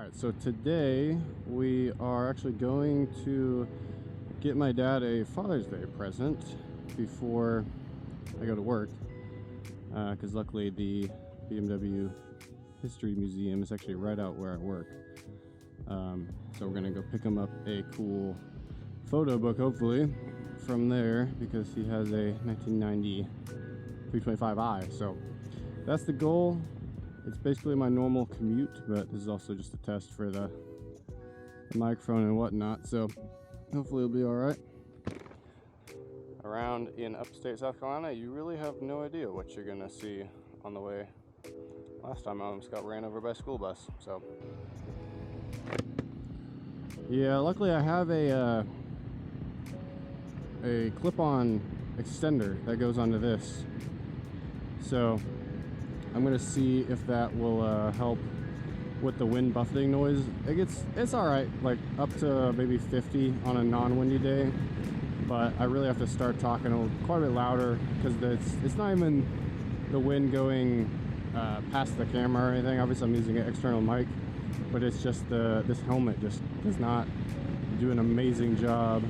Alright, so today we are actually going to get my dad a Father's Day present before I go to work, because luckily the BMW History Museum is actually right out where I work. So we're gonna go pick him up a cool photo book, hopefully, from there, because he has a 1990 325i. So that's the goal. It's basically my normal commute, but this is also just a test for the microphone and whatnot, so hopefully it'll be all right. Around in upstate South Carolina, you really have no idea what you're gonna see on the way. Last time I almost got ran over by a school bus, so. Yeah, luckily I have a clip-on extender that goes onto this. So I'm gonna see if that will help with the wind buffeting noise. It's all right, like up to maybe 50 on a non-windy day, but I really have to start talking quite a bit louder because it's not even the wind going past the camera or anything. Obviously I'm using an external mic, but it's just this helmet just does not do an amazing job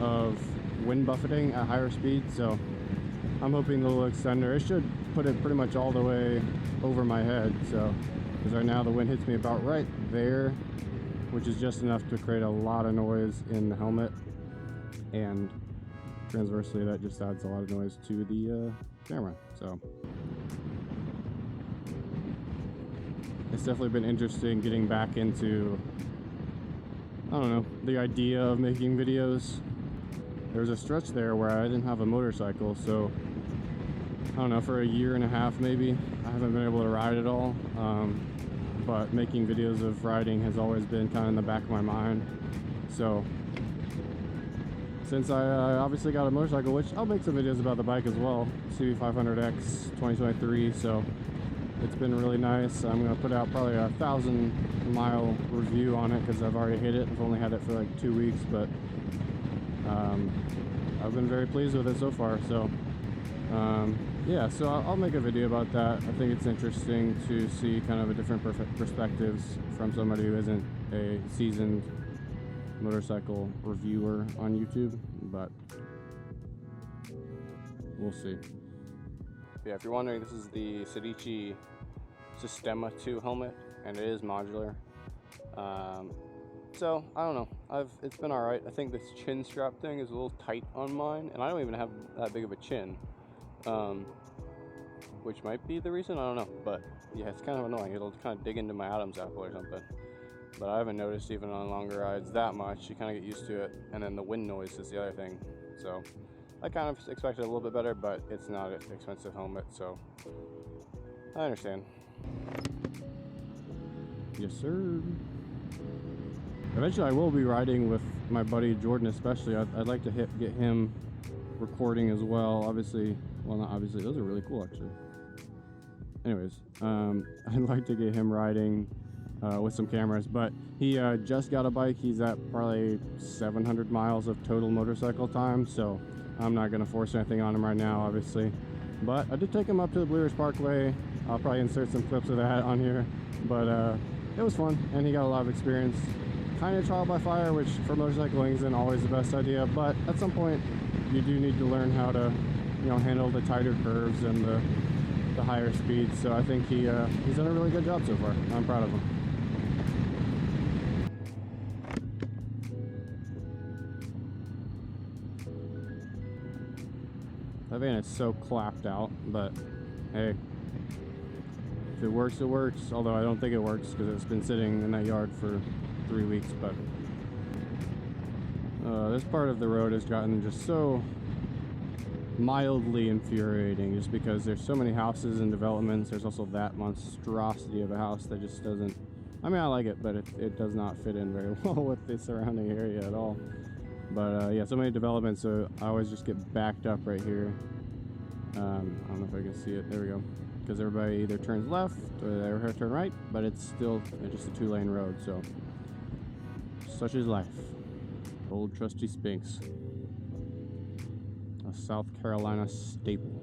of wind buffeting at higher speed. So I'm hoping the little extender, it should put it pretty much all the way over my head. So, because right now the wind hits me about right there, which is just enough to create a lot of noise in the helmet, and transversely that just adds a lot of noise to the camera. So it's definitely been interesting getting back into, I don't know, the idea of making videos. There was a stretch there where I didn't have a motorcycle, so I don't know, for a year and a half maybe, I haven't been able to ride at all. But making videos of riding has always been kind of in the back of my mind. So since I obviously got a motorcycle, which I'll make some videos about the bike as well, CB500X 2023, so it's been really nice. I'm going to put out probably a 1,000-mile review on it because I've already hit it. I've only had it for like 2 weeks, but I've been very pleased with it so far. So yeah, so I'll make a video about that. I think it's interesting to see kind of a different perspectives from somebody who isn't a seasoned motorcycle reviewer on YouTube, but we'll see. Yeah, if you're wondering, this is the Sedici Sistema 2 helmet, and it is modular. So I don't know, it's been all right. I think this chin strap thing is a little tight on mine, and I don't even have that big of a chin. Which might be the reason, I don't know, but yeah, it's kind of annoying. It'll kind of dig into my Adam's apple or something, but I haven't noticed even on longer rides that much. You kind of get used to it, and then the wind noise is the other thing. So I kind of expected a little bit better, but it's not an expensive helmet, so I understand. Yes, sir. Eventually I will be riding with my buddy Jordan, especially. I'd like to get him recording as well. Obviously, well, not obviously, those are really cool actually. Anyways, I'd like to get him riding with some cameras, but he just got a bike. He's at probably 700 miles of total motorcycle time, so I'm not gonna force anything on him right now, obviously. But I did take him up to the Blue Ridge Parkway. I'll probably insert some clips of that on here, but it was fun, and he got a lot of experience. Kind of trial by fire, which for motorcycling isn't always the best idea, but at some point you do need to learn how to, you know, handle the tighter curves and the higher speeds. So I think he's done a really good job so far. I'm proud of him. That van is so clapped out, but hey, if it works, it works. Although I don't think it works because it's been sitting in that yard for 3 weeks. But this part of the road has gotten just so mildly infuriating, just because there's so many houses and developments. There's also that monstrosity of a house that just doesn't, I mean, I like it, but it does not fit in very well with the surrounding area at all. But yeah, so many developments, so I always just get backed up right here. I don't know if I can see it. There we go. Because everybody either turns left or they turn right, but it's still just a 2-lane road. So such is life. Old trusty Spinks, a South Carolina staple.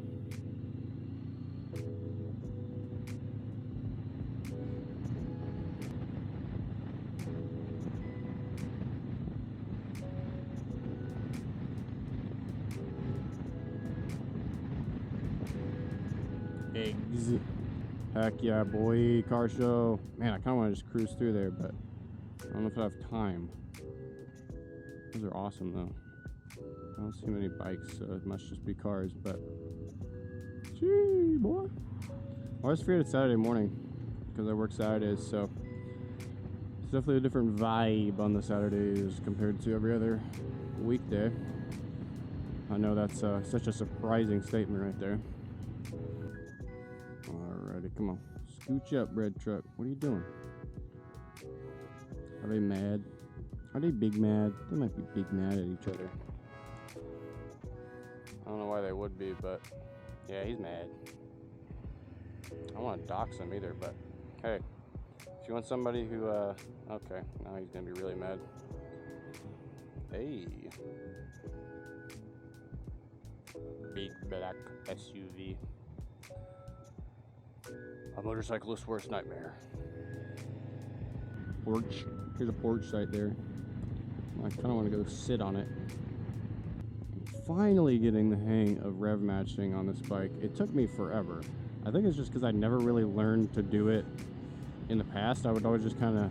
eggs. Heck yeah, boy. Car show. Man, I kind of want to just cruise through there, but I don't know if I have time. Those are awesome, though. I don't see many bikes, so it must just be cars, but... Gee, boy. I always figured it's Saturday morning, because I work Saturdays, so... It's definitely a different vibe on the Saturdays compared to every other weekday. I know that's such a surprising statement right there. Alrighty, come on. Scooch up, bread truck. What are you doing? Are they mad? Are they big mad? They might be big mad at each other. I don't know why they would be, but yeah, he's mad. I don't want to dox him either, but hey, if you want somebody who, okay, now he's gonna be really mad. Hey. Big black SUV. A motorcyclist's worst nightmare. Porch. Here's a porch right there. I kind of want to go sit on it. I'm finally getting the hang of rev matching on this bike. It took me forever. I think it's just because I never really learned to do it in the past. I would always just kind of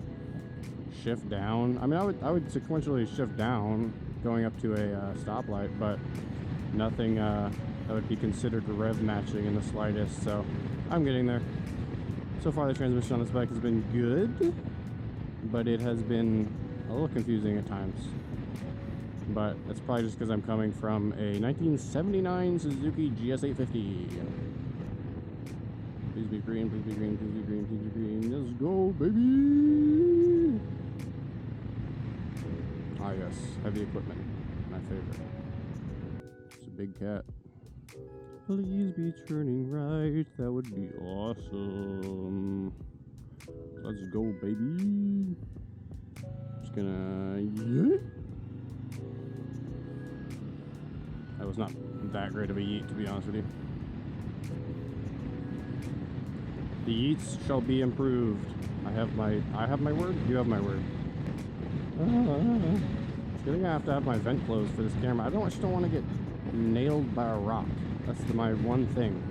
shift down. I mean, I would sequentially shift down going up to a stoplight, but nothing that would be considered rev matching in the slightest. So I'm getting there. So far, the transmission on this bike has been good, but it has been a little confusing at times. But that's probably just because I'm coming from a 1979 Suzuki GS850. Please be green, please be green, please be green, please be green. Let's go, baby! Ah yes, heavy equipment, my favorite. It's a big cat. Please be turning right, that would be awesome. Let's go, baby. Just gonna yeet. That was not that great of a yeet, to be honest with you. The yeets shall be improved. I have my word. You have my word. I think I have to have my vent closed for this camera. I just don't want to get nailed by a rock. That's my one thing.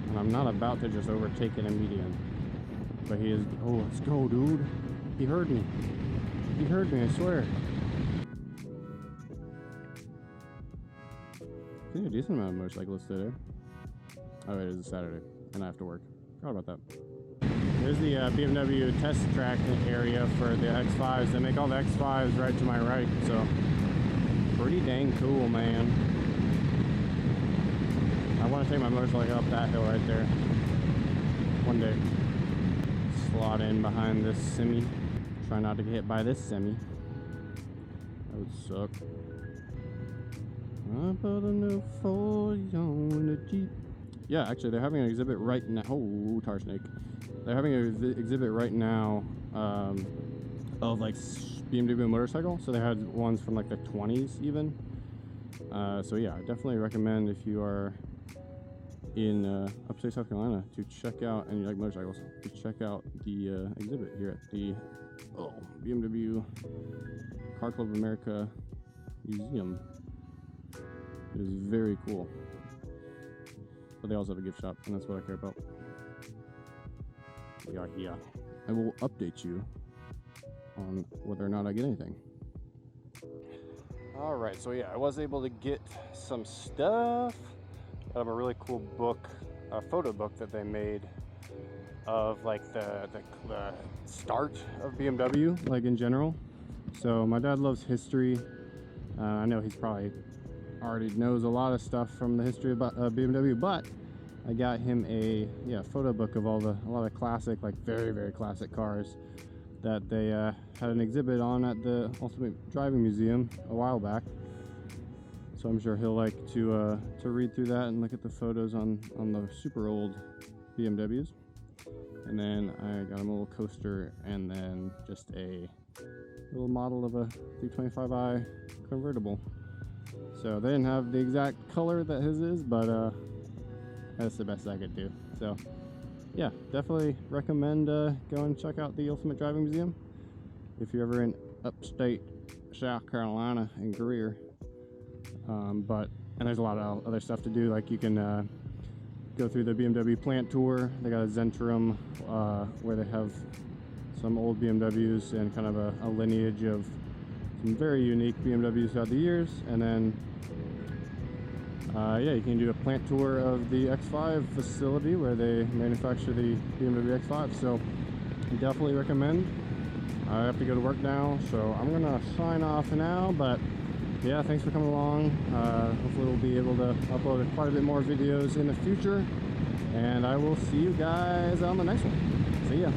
And I'm not about to just overtake it in median. But he is. Oh, let's go, dude. He heard me. He heard me, I swear. I think a decent amount of motorcyclists today. Oh, it is a Saturday, and I have to work. Forgot about that. Here's the BMW test track area for the X5s. They make all the X5s right to my right, so pretty dang cool, man. I want to take my motorcycle up that hill right there one day. Slot in behind this semi. Try not to get hit by this semi. That would suck. I put a new Ford on the Jeep. Yeah, actually, they're having an exhibit right now. Oh, tar snake. They're having an exhibit right now of like BMW motorcycle. So they had ones from like the 20s even. So yeah, I definitely recommend if you are in upstate South Carolina to check out, and you like motorcycles, to check out the exhibit here at the BMW Car Club of America Museum. It is very cool. But they also have a gift shop, and that's what I care about. Yeah. I will update you on whether or not I get anything. Alright, so yeah, I was able to get some stuff. Got them a really cool book, a photo book that they made of like the start of BMW, like in general. So my dad loves history. I know he's probably already knows a lot of stuff from the history about BMW, but I got him a photo book of a lot of classic, like very, very classic cars that they had an exhibit on at the Ultimate Driving Museum a while back. So I'm sure he'll like to read through that and look at the photos on the super old BMWs. And then I got him a little coaster, and then just a little model of a 325i convertible. So they didn't have the exact color that his is, but that's the best I could do. So yeah, definitely recommend go and check out the Ultimate Driving Museum if you're ever in upstate South Carolina in Greer. And there's a lot of other stuff to do, like you can go through the BMW plant tour. They got a Zentrum where they have some old BMWs and kind of a lineage of some very unique BMWs throughout the years. And then yeah, you can do a plant tour of the X5 facility where they manufacture the BMW X5. So definitely recommend. I have to go to work now, so I'm gonna sign off now, but yeah, thanks for coming along. Hopefully we'll be able to upload quite a bit more videos in the future, and I will see you guys on the next one. See ya.